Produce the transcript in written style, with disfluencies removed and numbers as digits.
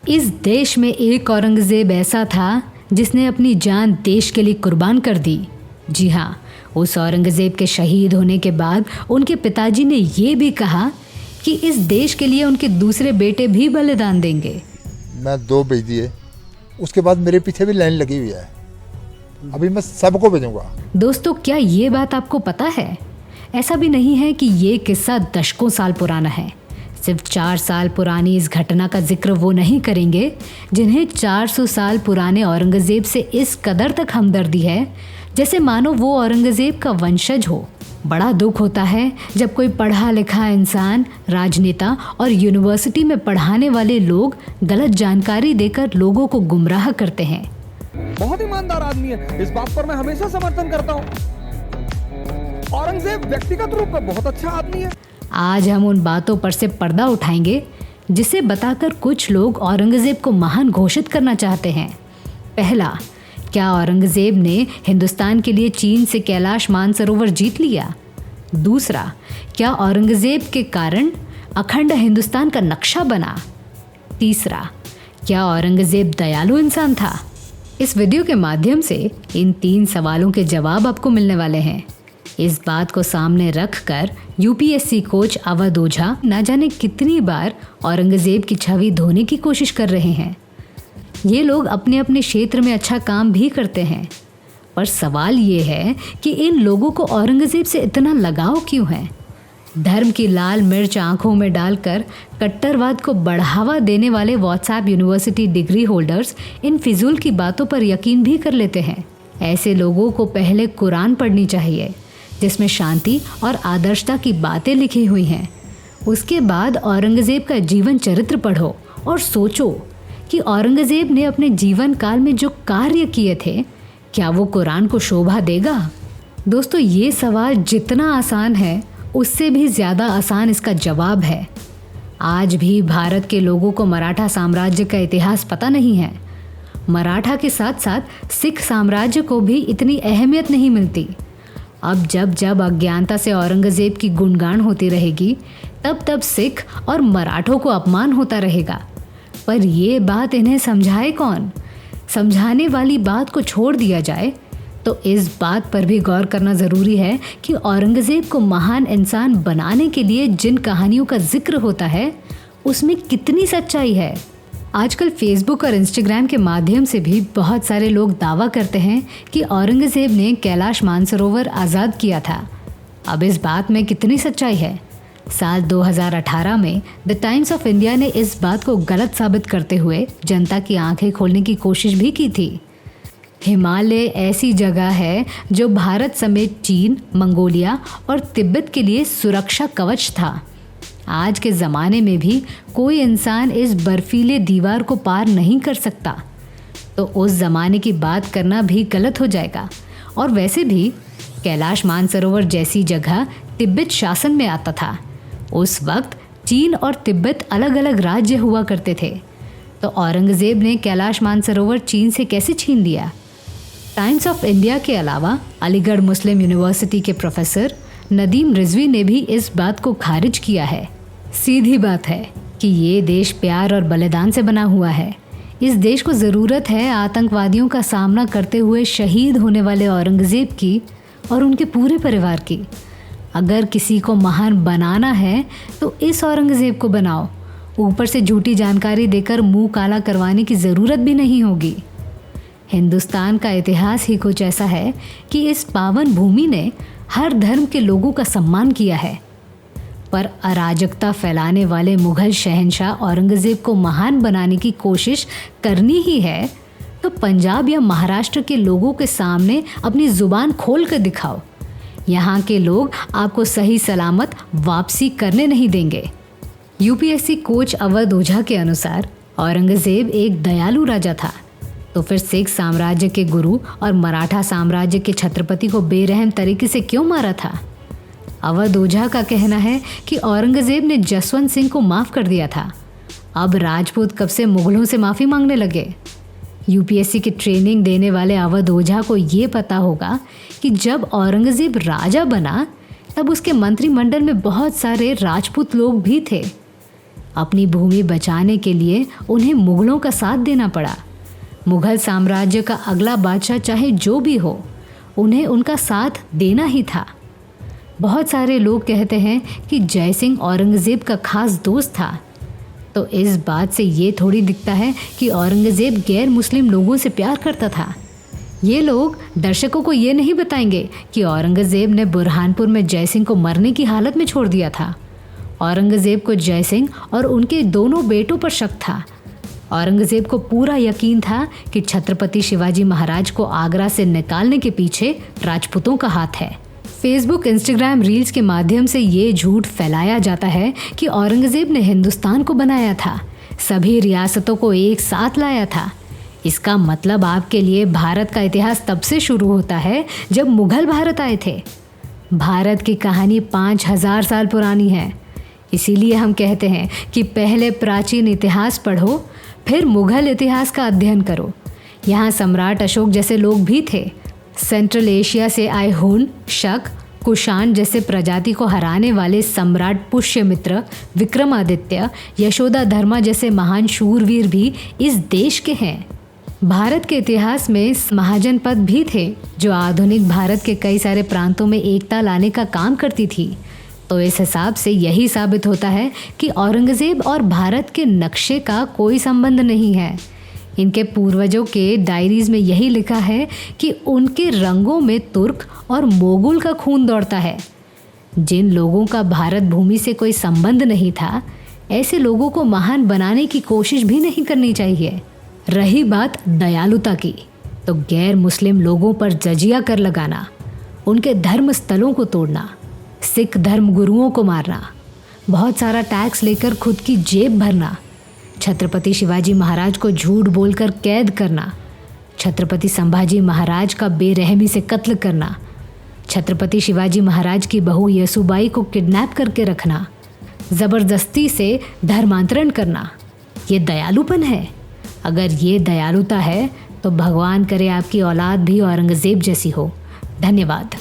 इस देश में एक औरंगज़ेब ऐसा था जिसने अपनी जान देश के लिए कुर्बान कर दी। जी हाँ, उस औरंगज़ेब के शहीद होने के बाद उनके पिताजी ने ये भी कहा कि इस देश के लिए उनके दूसरे बेटे भी बलिदान देंगे। मैं 2 भेज दिए, उसके बाद मेरे पीछे भी लाइन लगी हुई है। अभी मैं सबको भेजूंगा। दोस्तों, क्या ये बात आपको पता है? ऐसा भी नहीं है कि ये किस्सा दशकों साल पुराना है। सिर्फ 4 साल पुरानी इस घटना का जिक्र वो नहीं करेंगे जिन्हें 400 साल पुराने औरंगज़ेब से इस कदर तक हमदर्दी है जैसे मानो वो औरंगज़ेब का वंशज हो। बड़ा दुख होता है जब कोई पढ़ा लिखा इंसान, राजनेता और यूनिवर्सिटी में पढ़ाने वाले लोग गलत जानकारी देकर लोगों को गुमराह करते हैं। बहुत ईमानदार आदमी है, इस बात पर मैं हमेशा समर्थन करता हूँ। औरंगज़ेब व्यक्तिगत रूप में बहुत अच्छा आदमी है। आज हम उन बातों पर से पर्दा उठाएंगे जिसे बताकर कुछ लोग औरंगज़ेब को महान घोषित करना चाहते हैं। पहला, क्या औरंगज़ेब ने हिंदुस्तान के लिए चीन से कैलाश मानसरोवर जीत लिया? दूसरा, क्या औरंगज़ेब के कारण अखंड हिंदुस्तान का नक्शा बना? तीसरा, क्या औरंगज़ेब दयालु इंसान था? इस वीडियो के माध्यम से इन 3 सवालों के जवाब आपको मिलने वाले हैं। इस बात को सामने रखकर यूपीएससी कोच अवध ओझा न जाने कितनी बार औरंगज़ेब की छवि धोने की कोशिश कर रहे हैं। ये लोग अपने अपने क्षेत्र में अच्छा काम भी करते हैं, पर सवाल ये है कि इन लोगों को औरंगज़ेब से इतना लगाव क्यों है? धर्म की लाल मिर्च आंखों में डालकर कट्टरवाद को बढ़ावा देने वाले WhatsApp university degree holders in फिजूल की बातों पर यकीन भी कर लेते हैं। ऐसे लोगों को पहले कुरान पढ़नी चाहिए जिसमें शांति और आदर्शता की बातें लिखी हुई हैं। उसके बाद औरंगज़ेब का जीवन चरित्र पढ़ो और सोचो कि औरंगज़ेब ने अपने जीवन काल में जो कार्य किए थे, क्या वो कुरान को शोभा देगा? दोस्तों, ये सवाल जितना आसान है उससे भी ज़्यादा आसान इसका जवाब है। आज भी भारत के लोगों को मराठा साम्राज्य का इतिहास पता नहीं है। मराठा के साथ साथ सिख साम्राज्य को भी इतनी अहमियत नहीं मिलती। अब जब जब अज्ञानता से औरंगज़ेब की गुणगान होती रहेगी, तब तब सिख और मराठों को अपमान होता रहेगा। पर ये बात इन्हें समझाए कौन? समझाने वाली बात को छोड़ दिया जाए तो इस बात पर भी गौर करना ज़रूरी है कि औरंगज़ेब को महान इंसान बनाने के लिए जिन कहानियों का जिक्र होता है उसमें कितनी सच्चाई है। आजकल फेसबुक और इंस्टाग्राम के माध्यम से भी बहुत सारे लोग दावा करते हैं कि औरंगज़ेब ने कैलाश मानसरोवर आज़ाद किया था। अब इस बात में कितनी सच्चाई है? साल 2018 में द टाइम्स ऑफ इंडिया ने इस बात को गलत साबित करते हुए जनता की आंखें खोलने की कोशिश भी की थी। हिमालय ऐसी जगह है जो भारत समेत चीन, मंगोलिया और तिब्बत के लिए सुरक्षा कवच था। आज के ज़माने में भी कोई इंसान इस बर्फीले दीवार को पार नहीं कर सकता, तो उस ज़माने की बात करना भी गलत हो जाएगा। और वैसे भी कैलाश मानसरोवर जैसी जगह तिब्बत शासन में आता था। उस वक्त चीन और तिब्बत अलग अलग राज्य हुआ करते थे, तो औरंगज़ेब ने कैलाश मानसरोवर चीन से कैसे छीन लिया? टाइम्स ऑफ इंडिया के अलावा अलीगढ़ मुस्लिम यूनिवर्सिटी के प्रोफेसर नदीम रिजवी ने भी इस बात को खारिज किया है। सीधी बात है कि ये देश प्यार और बलिदान से बना हुआ है। इस देश को ज़रूरत है आतंकवादियों का सामना करते हुए शहीद होने वाले औरंगज़ेब की और उनके पूरे परिवार की। अगर किसी को महान बनाना है तो इस औरंगज़ेब को बनाओ। ऊपर से झूठी जानकारी देकर मुंह काला करवाने की ज़रूरत भी नहीं होगी। हिंदुस्तान का इतिहास ही कुछ ऐसा है कि इस पावन भूमि ने हर धर्म के लोगों का सम्मान किया है, पर अराजकता फैलाने वाले मुग़ल शहंशाह औरंगज़ेब को महान बनाने की कोशिश करनी ही है तो पंजाब या महाराष्ट्र के लोगों के सामने अपनी ज़ुबान खोल कर दिखाओ। यहाँ के लोग आपको सही सलामत वापसी करने नहीं देंगे। यूपीएससी कोच अवध ओझा के अनुसार औरंगज़ेब एक दयालु राजा था, तो फिर सिख साम्राज्य के गुरु और मराठा साम्राज्य के छत्रपति को बेरहम तरीके से क्यों मारा था? अवध ओझा का कहना है कि औरंगज़ेब ने जसवंत सिंह को माफ़ कर दिया था। अब राजपूत कब से मुग़लों से माफ़ी मांगने लगे? यूपीएससी की ट्रेनिंग देने वाले अवध ओझा को ये पता होगा कि जब औरंगज़ेब राजा बना तब उसके मंत्रिमंडल में बहुत सारे राजपूत लोग भी थे। अपनी भूमि बचाने के लिए उन्हें मुगलों का साथ देना पड़ा। मुगल साम्राज्य का अगला बादशाह चाहे जो भी हो, उन्हें उनका साथ देना ही था। बहुत सारे लोग कहते हैं कि जय सिंह औरंगज़ेब का खास दोस्त था, तो इस बात से ये थोड़ी दिखता है कि औरंगज़ेब गैर मुस्लिम लोगों से प्यार करता था। ये लोग दर्शकों को ये नहीं बताएंगे कि औरंगज़ेब ने बुरहानपुर में जय सिंह को मरने की हालत में छोड़ दिया था। औरंगज़ेब को जय सिंह और उनके दोनों बेटों पर शक था। औरंगज़ेब को पूरा यकीन था कि छत्रपति शिवाजी महाराज को आगरा से निकालने के पीछे राजपूतों का हाथ है। फेसबुक, इंस्टाग्राम रील्स के माध्यम से ये झूठ फैलाया जाता है कि औरंगज़ेब ने हिंदुस्तान को बनाया था, सभी रियासतों को एक साथ लाया था। इसका मतलब आपके लिए भारत का इतिहास तब से शुरू होता है जब मुगल भारत आए थे। भारत की कहानी 5000 साल पुरानी है। इसीलिए हम कहते हैं कि पहले प्राचीन इतिहास पढ़ो, फिर मुगल इतिहास का अध्ययन करो। यहाँ सम्राट अशोक जैसे लोग भी थे। सेंट्रल एशिया से आए हुन, शक, कुषाण जैसे प्रजाति को हराने वाले सम्राट पुष्यमित्र, विक्रमादित्य, यशोदा धर्मा जैसे महान शूरवीर भी इस देश के हैं। भारत के इतिहास में महाजनपद भी थे जो आधुनिक भारत के कई सारे प्रांतों में एकता लाने का काम करती थी। तो इस हिसाब से यही साबित होता है कि औरंगज़ेब और भारत के नक्शे का कोई संबंध नहीं है। इनके पूर्वजों के डायरीज में यही लिखा है कि उनके रंगों में तुर्क और मोगल का खून दौड़ता है। जिन लोगों का भारत भूमि से कोई संबंध नहीं था, ऐसे लोगों को महान बनाने की कोशिश भी नहीं करनी चाहिए। रही बात दयालुता की, तो गैर मुस्लिम लोगों पर जजिया कर लगाना, उनके धर्म स्थलों को तोड़ना, सिख धर्म गुरुओं को मारना, बहुत सारा टैक्स लेकर खुद की जेब भरना, छत्रपति शिवाजी महाराज को झूठ बोलकर कैद करना, छत्रपति संभाजी महाराज का बेरहमी से कत्ल करना, छत्रपति शिवाजी महाराज की बहू यसुबाई को किडनैप करके रखना, ज़बरदस्ती से धर्मांतरण करना, ये दयालुपन है? अगर ये दयालुता है तो भगवान करे आपकी औलाद भी औरंगज़ेब जैसी हो। धन्यवाद।